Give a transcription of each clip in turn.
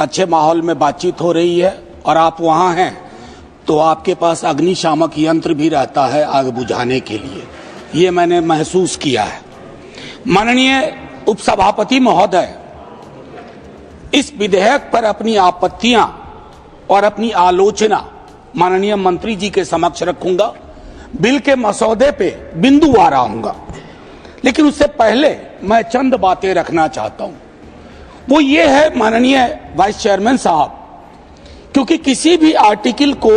अच्छे माहौल में बातचीत हो रही है और आप वहां हैं तो आपके पास अग्निशामक यंत्र भी रहता है आग बुझाने के लिए, ये मैंने महसूस किया है। माननीय उपसभापति महोदय, इस विधेयक पर अपनी आपत्तियां और अपनी आलोचना माननीय मंत्री जी के समक्ष रखूंगा। बिल के मसौदे पे बिंदुवार आऊंगा, लेकिन उससे पहले मैं चंद बातें रखना चाहता हूं। वो ये है माननीय वाइस चेयरमैन साहब, क्योंकि किसी भी आर्टिकल को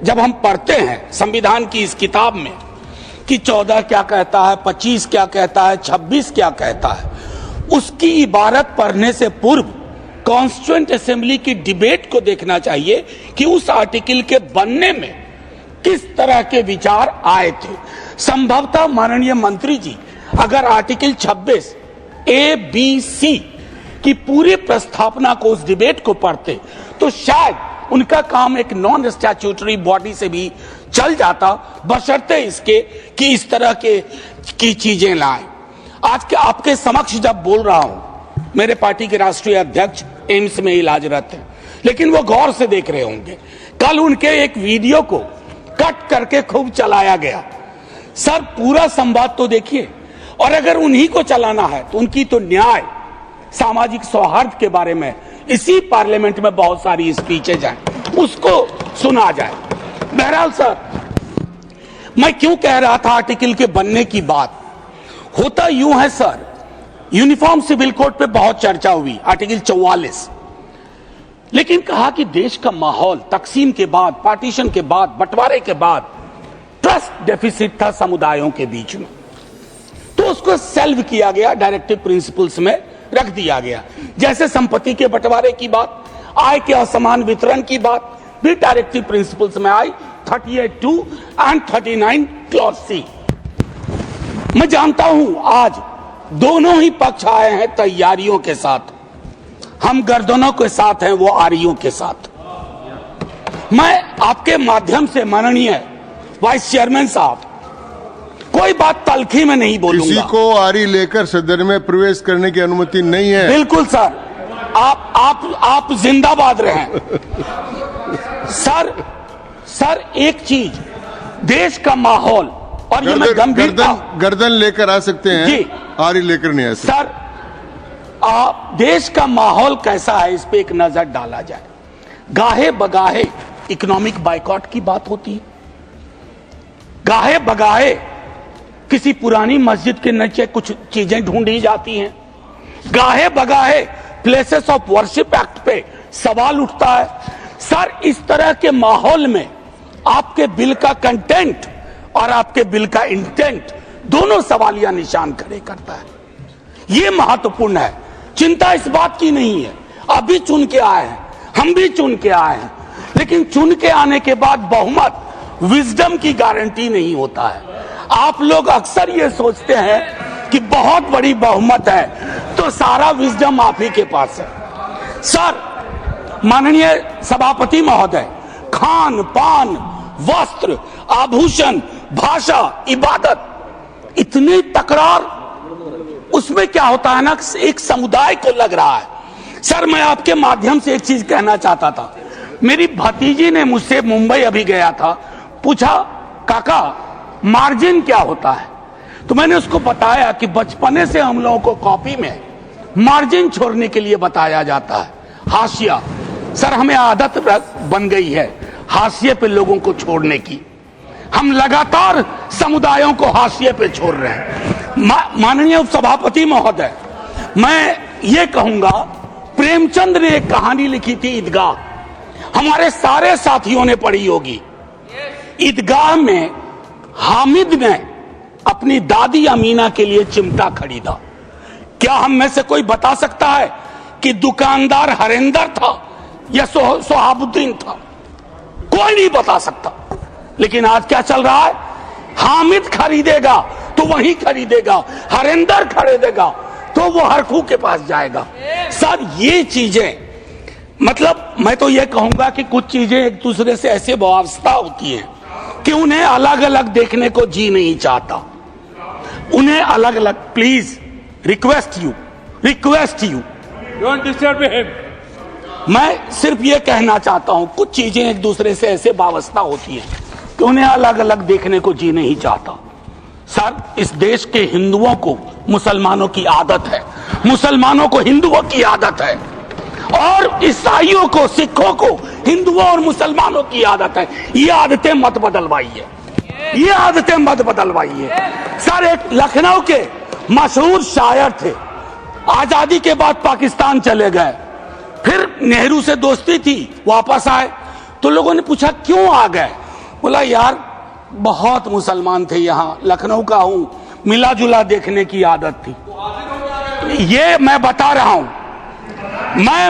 जब हम पढ़ते हैं संविधान की इस किताब में कि 14 क्या कहता है, 25 क्या कहता है, 26 क्या कहता है, उसकी इबारत पढ़ने से पूर्व कॉन्स्टिट्यूएंट असेंबली की डिबेट को देखना चाहिए कि उस आर्टिकल के बनने में किस तरह के विचार आए थे। संभवतः माननीय मंत्री जी अगर आर्टिकल 26 ए बी सी की पूरी प्रस्तावना को, उस डिबेट को पढ़ते तो शायद उनका काम एक नॉन स्टैट्यूटरी बॉडी से भी चल जाता, बशर्ते इसके कि इस तरह की चीजें लाएं। आज के आपके समक्ष जब बोल रहा हूं, मेरे पार्टी के राष्ट्रीय अध्यक्ष एम्स में इलाजरत हैं, लेकिन वो गौर से देख रहे होंगे। कल उनके एक वीडियो को कट करके खूब चलाया गया। सर, पूरा संवाद तो देखिए, और अगर उन्हीं को चलाना है तो उनकी तो न्याय, सामाजिक सौहार्द के बारे में इसी पार्लियामेंट में बहुत सारी स्पीचेज हैं, उसको सुना जाए। बहरहाल सर, मैं क्यों कह रहा था आर्टिकल के बनने की बात, होता यूं है सर, यूनिफॉर्म सिविल कोड पे बहुत चर्चा हुई, आर्टिकल 44, लेकिन कहा कि देश का माहौल तकसीम के बाद, पार्टीशन के बाद, बंटवारे के बाद ट्रस्ट डेफिसिट था समुदायों के बीच में, तो उसको सेल्व किया गया, डायरेक्टिव प्रिंसिपल्स में रख दिया गया। जैसे संपत्ति के बंटवारे की बात, आय के असमान वितरण की बात भी डायरेक्टिव प्रिंसिपल्स में आई, 38(2) एंड 39 क्लॉज सी। मैं जानता हूं आज दोनों ही पक्ष आए हैं तैयारियों के साथ, हम गर्दनों के साथ हैं, वो आरियों के साथ। मैं आपके माध्यम से माननीय वाइस चेयरमैन साहब, कोई बात तलखी में नहीं बोलूंगा। किसी को आरी लेकर सदन में प्रवेश करने की अनुमति नहीं है। बिल्कुल सर, आप जिंदाबाद रहें। सर एक चीज, देश का माहौल, और ये मैं गंभीरता, गर्दन लेकर आ सकते हैं जी, आरी लेकर नहीं आ सकते। सर, देश का माहौल कैसा है इस पे एक नजर डाला जाए। गाहे बगाहे इकोनॉमिक बाइकॉट की बात होती है, गाहे बगाहे किसी पुरानी मस्जिद के नीचे कुछ चीजें ढूंढी जाती हैं, गाहे बगाहे प्लेसेस ऑफ वर्शिप एक्ट पे सवाल उठता है। सर, इस तरह के माहौल में आपके बिल का कंटेंट और आपके बिल का इंटेंट दोनों सवालिया निशान खड़े करता है। यह महत्वपूर्ण है। चिंता इस बात की नहीं है, अभी चुन के आए हैं, हम भी चुन के आए हैं, लेकिन चुन के आने के बाद बहुमत विजडम की गारंटी नहीं होता है। आप लोग अक्सर ये सोचते हैं कि बहुत बड़ी बहुमत है तो सारा विजडम आप ही के पास है। सर, माननीय सभापति महोदय, खान पान, वस्त्र, आभूषण, भाषा, इबादत, इतनी तकरार, उसमें क्या होता है ना, एक समुदाय को लग रहा है। सर, मैं आपके माध्यम से एक चीज कहना चाहता था। मेरी भतीजी ने मुझसे, मुंबई अभी गया था, पूछा काका मार्जिन क्या होता है, तो मैंने उसको बताया कि बचपने से हम लोगों को कॉपी में मार्जिन छोड़ने के लिए बताया जाता है, हाशिया। सर, हमें आदत बन गई है हाशिए पे लोगों को छोड़ने की, हम लगातार समुदायों को हाशिए पे छोड़ रहे हैं। माननीय उपसभापति महोदय, मैं ये कहूंगा, प्रेमचंद ने एक कहानी लिखी थी ईदगाह, हमारे सारे साथियों ने पढ़ी होगी। ईदगाह में हामिद ने अपनी दादी अमीना के लिए चिमटा खरीदा। क्या हम में से कोई बता सकता है कि दुकानदार हरेंदर था या सोहाबुद्दीन था? कोई नहीं बता सकता। लेकिन आज क्या चल रहा है, हामिद खरीदेगा तो वही खरीदेगा, हरेंदर खरीदेगा तो वो हरखू के पास जाएगा। सर, ये चीजें, मतलब मैं तो ये कहूंगा कि कुछ चीजें एक दूसरे से ऐसे वाबस्ता होती हैं कि उन्हें अलग अलग देखने को जी नहीं चाहता, उन्हें अलग अलग। Please request you don't disturb him. मैं सिर्फ ये कहना चाहता हूं, कुछ चीजें एक दूसरे से ऐसे वाबस्ता होती हैं कि उन्हें अलग अलग देखने को जी नहीं चाहता। सर, इस देश के हिंदुओं को मुसलमानों की आदत है, मुसलमानों को हिंदुओं की आदत है, और ईसाइयों को, सिखों को हिंदुओं और मुसलमानों की आदत है। ये आदतें मत बदलवाइए, ये आदतें मत बदलवाइए। सर, एक लखनऊ के मशहूर शायर थे, आजादी के बाद पाकिस्तान चले गए, फिर नेहरू से दोस्ती थी, वापस आए तो लोगों ने पूछा क्यों आ गए? बोला यार बहुत मुसलमान थे यहाँ, लखनऊ का हूं, मिला जुला देखने की आदत थी। ये मैं बता रहा हूं,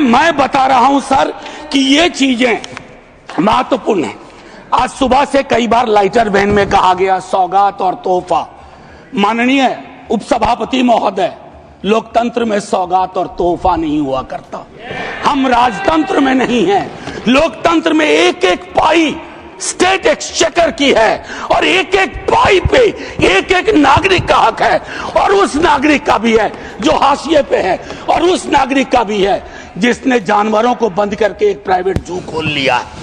मैं बता रहा हूं सर कि ये चीजें महत्वपूर्ण है। आज सुबह से कई बार लाइटर वैन में कहा गया सौगात और तोहफा। माननीय उपसभापति महोदय, लोकतंत्र में सौगात और तोहफा नहीं हुआ करता। हम राजतंत्र में नहीं हैं, लोकतंत्र में एक एक पाई स्टेट एक्सचेकर की है, और एक एक पाई पे एक एक नागरिक का हक है, और उस नागरिक का भी है जो हाशिए पे है, और उस नागरिक का भी है जिसने जानवरों को बंद करके एक प्राइवेट जू खोल लिया है।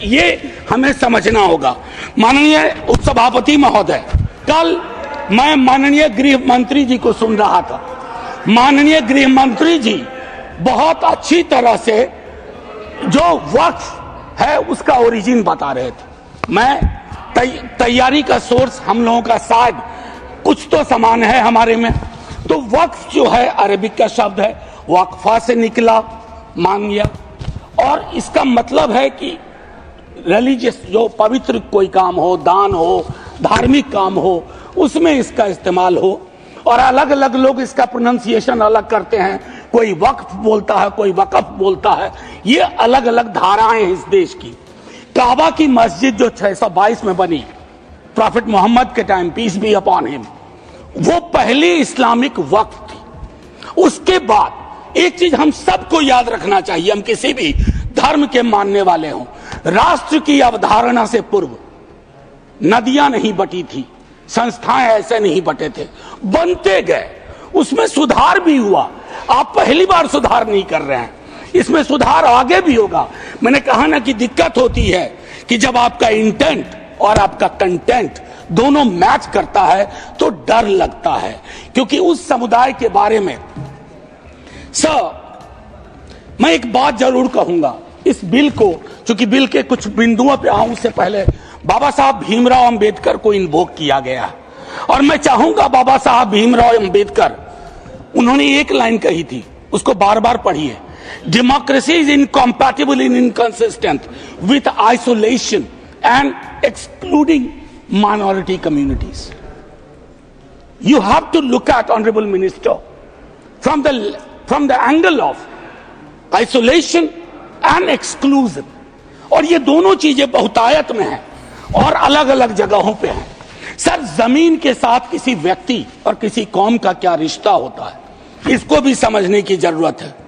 ये हमें समझना होगा। माननीय उपसभापति महोदय, कल मैं माननीय गृह मंत्री जी को सुन रहा था। माननीय गृह मंत्री जी बहुत अच्छी तरह से जो वक्फ है उसका ओरिजिन बता रहे थे। मैं तैयारी का सोर्स हम लोगों का शायद कुछ तो समान है हमारे में। तो वक्फ जो है अरबिक का शब्द है, वक्फा से निकला, मान लिया, और इसका मतलब है कि रिलीजियस जो पवित्र कोई काम हो, दान हो, धार्मिक काम हो, उसमें इसका इस्तेमाल हो। और अलग अलग लोग इसका प्रोनाउंसिएशन अलग करते हैं, कोई वक्फ बोलता है, कोई वकफ बोलता है। ये अलग अलग धाराएं हैं इस देश की। काबा की मस्जिद जो 622 में बनी प्रॉफिट मोहम्मद के time, peace be upon him, वो पहली इस्लामिक वक्फ थी। उसके बाद एक चीज हम सबको याद रखना चाहिए, हम किसी भी धर्म के मानने वाले हों, राष्ट्र की अवधारणा से पूर्व नदियां नहीं बटी थी, संस्थाएं ऐसे नहीं बटे थे, बनते गए, उसमें सुधार भी हुआ। आप पहली बार सुधार नहीं कर रहे हैं, इसमें सुधार आगे भी होगा। मैंने कहा ना कि दिक्कत होती है कि जब आपका इंटेंट और आपका कंटेंट दोनों मैच करता है तो डर लगता है, क्योंकि उस समुदाय के बारे में सर मैं एक बात जरूर कहूंगा। इस बिल को, चूंकि बिल के कुछ बिंदुओं पे आऊं उससे पहले, बाबा साहब भीमराव अंबेडकर को इन्वोक किया गया, और मैं चाहूंगा बाबा साहब भीमराव अंबेडकर, उन्होंने एक लाइन कही थी, उसको बार बार पढ़िए। Democracy is incompatible in inconsistent with isolation and excluding minority communities. You have to look at honourable minister from the angle of isolation and exclusion. और ये दोनों चीजें बहुतायत में हैं और अलग अलग जगहों पे हैं। सर, जमीन के साथ किसी व्यक्ति और किसी कौम का क्या रिश्ता होता है, इसको भी समझने की जरूरत है।